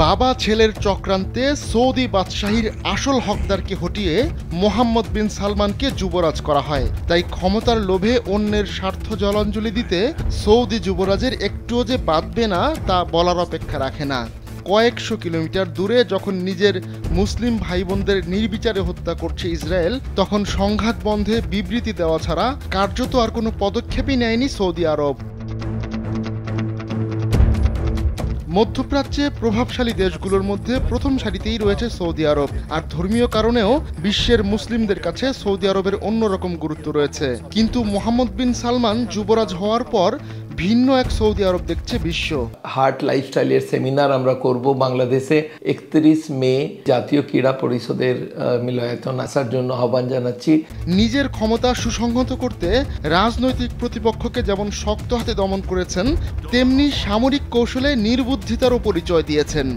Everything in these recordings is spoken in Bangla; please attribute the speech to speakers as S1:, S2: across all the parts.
S1: বাবা ছেলের চক্রান্তে সৌদি বাদশাহীর আসল হকদারকে হটিয়ে মোহাম্মদ বিন সালমানকে যুবরাজ করা হয়। তাই ক্ষমতার লোভে অন্যের স্বার্থ জলাঞ্জলি দিতে সৌদি যুবরাজের একটুও যে বাঁধবে না তা বলার অপেক্ষা রাখে না। কয়েকশো কিলোমিটার দূরে যখন নিজের মুসলিম ভাই বোনদের নির্বিচারে হত্যা করছে ইসরায়েল, তখন সংঘাত বন্ধে বিবৃতি দেওয়া ছাড়া কার্যত আর কোনো পদক্ষেপই নেয়নি সৌদি আরব। মধ্যপ্রাচ্যে প্রভাবশালী দেশগুলোর মধ্যে প্রথম সারিতেই রয়েছে সৌদি আরব, আর ধর্মীয় কারণেও বিশ্বের মুসলিমদের কাছে সৌদি আরবের অন্যরকম গুরুত্ব রয়েছে। কিন্তু মোহাম্মদ বিন সালমান যুবরাজ হওয়ার পর ভিন্ন এক সৌদি আরব দেখছে বিশ্ব।
S2: হার্ট লাইফস্টাইলের সেমিনার আমরা করব বাংলাদেশে 31 মে। জাতীয় ক্রীড়া পরিষদের মিলনায়তন আসার জন্য আহ্বান জানাচ্ছি।
S1: নিজের ক্ষমতা সুসংহত করতে রাজনৈতিক প্রতিপক্ষকে যেমন শক্ত হাতে দমন করেছেন, তেমনি সামরিক কৌশলে নির্বুদ্ধিতারও পরিচয় দিয়েছেন।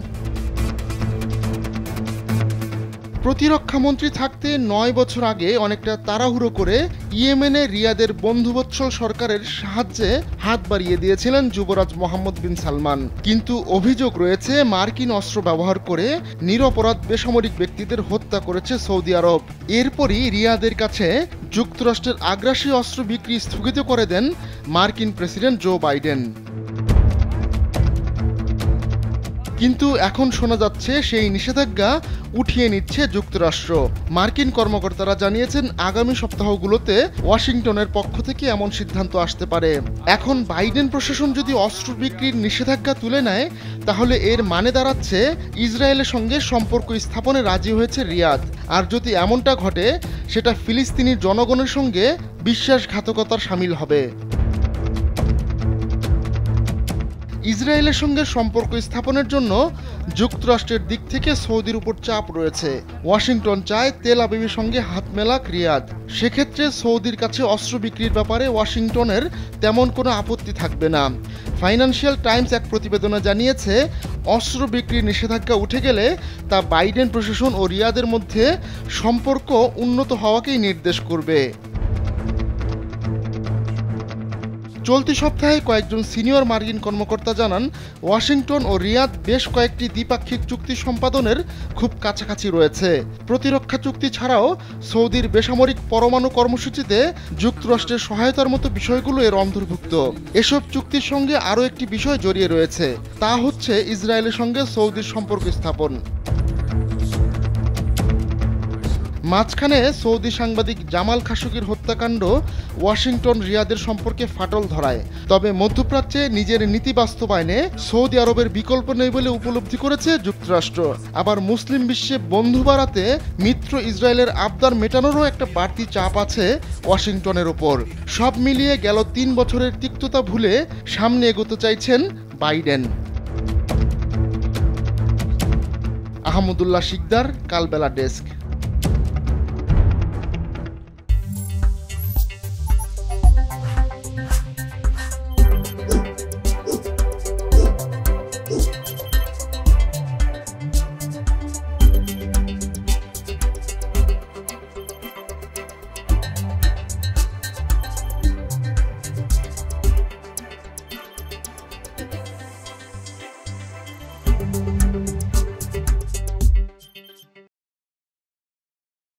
S1: প্রতিরক্ষা মন্ত্রী থাকতে 9 বছর আগে অনেকটা তাড়াহুড়ো করে ইয়েমেনে রিয়াদের বন্ধুবৎসল সরকারের সাহায্যে হাত বাড়িয়ে দিয়েছিলেন যুবরাজ মোহাম্মদ বিন সালমান। কিন্তু অভিযোগ রয়েছে মার্কিন অস্ত্র ব্যবহার করে নিরপরাধ বেসামরিক ব্যক্তিদের হত্যা করেছে সৌদি আরব। এরপরই রিয়াদের কাছে যুক্তরাষ্ট্রের আগ্রাসী অস্ত্র বিক্রি স্থগিত করে দেন মার্কিন প্রেসিডেন্ট জো বাইডেন। কিন্তু এখন শোনা যাচ্ছে সেই নিষেধাজ্ঞা উঠিয়ে নিচ্ছে যুক্তরাষ্ট্র। মার্কিন কর্মকর্তারা জানিয়েছেন আগামী সপ্তাহগুলোতে ওয়াশিংটনের পক্ষ থেকে এমন সিদ্ধান্ত আসতে পারে। এখন বাইডেন প্রশাসন যদি অস্ত্র বিক্রির নিষেধাজ্ঞা তুলে নেয়, তাহলে এর মানে দাঁড়াচ্ছে ইসরায়েলের সঙ্গে সম্পর্ক স্থাপনে রাজি হয়েছে রিয়াদ। আর যদি এমনটা ঘটে, সেটা ফিলিস্তিনি জনগণের সঙ্গে বিশ্বাসঘাতকতার শামিল হবে। ইসরায়েলের সঙ্গে সম্পর্ক স্থাপনের জন্য যুক্তরাষ্ট্রের দিক থেকে সৌদির উপর চাপ রয়েছে। ওয়াশিংটন চায় তেল আবিবের সঙ্গে হাত মেলাক রিয়াদ। সেক্ষেত্রে সৌদির কাছে অস্ত্র বিক্রির ব্যাপারে ওয়াশিংটনের তেমন কোনো আপত্তি থাকবে না। ফাইন্যান্সিয়াল টাইমস এক প্রতিবেদনে জানিয়েছে, অস্ত্র বিক্রির নিষেধাজ্ঞা উঠে গেলে তা বাইডেন প্রশাসন ও রিয়াদের মধ্যে সম্পর্ক উন্নত হওয়াকেই নির্দেশ করবে। চলতি সপ্তাহে কয়েকজন সিনিয়র মার্কিন কর্মকর্তা জানান, ওয়াশিংটন ও রিয়াদ বেশ কয়েকটি দ্বিপাক্ষিক চুক্তি সম্পাদনের খুব কাছাকাছি রয়েছে। প্রতিরক্ষা চুক্তি ছাড়াও সৌদির বেসামরিক পরমাণু কর্মসূচিতে যুক্তরাষ্ট্রের সহায়তার মতো বিষয়গুলো এর অন্তর্ভুক্ত। এসব চুক্তির সঙ্গে আরও একটি বিষয় জড়িয়ে রয়েছে, তা হচ্ছে ইসরায়েলের সঙ্গে সৌদির সম্পর্ক স্থাপন। মাঝখানে সৌদি সাংবাদিক জামাল খাশোগির হত্যাকাণ্ড ওয়াশিংটন রিয়াদের সম্পর্কে ফাটল ধরায়। তবে মধ্যপ্রাচ্যে নিজের নীতি বাস্তবায়নে সৌদি আরবের বিকল্প নেই বলে উপলব্ধি করেছে যুক্তরাষ্ট্র। আবার মুসলিম বিশ্বে বন্ধু বাড়াতে মিত্র ইসরায়েলের আবদার মেটানোরও একটা বাড়তি চাপ আছে ওয়াশিংটনের ওপর। সব মিলিয়ে গেল 3 বছরের তিক্ততা ভুলে সামনে এগোতে চাইছেন বাইডেন। আহমদুল্লাহ শিকদার, কালবেলা ডেস্ক।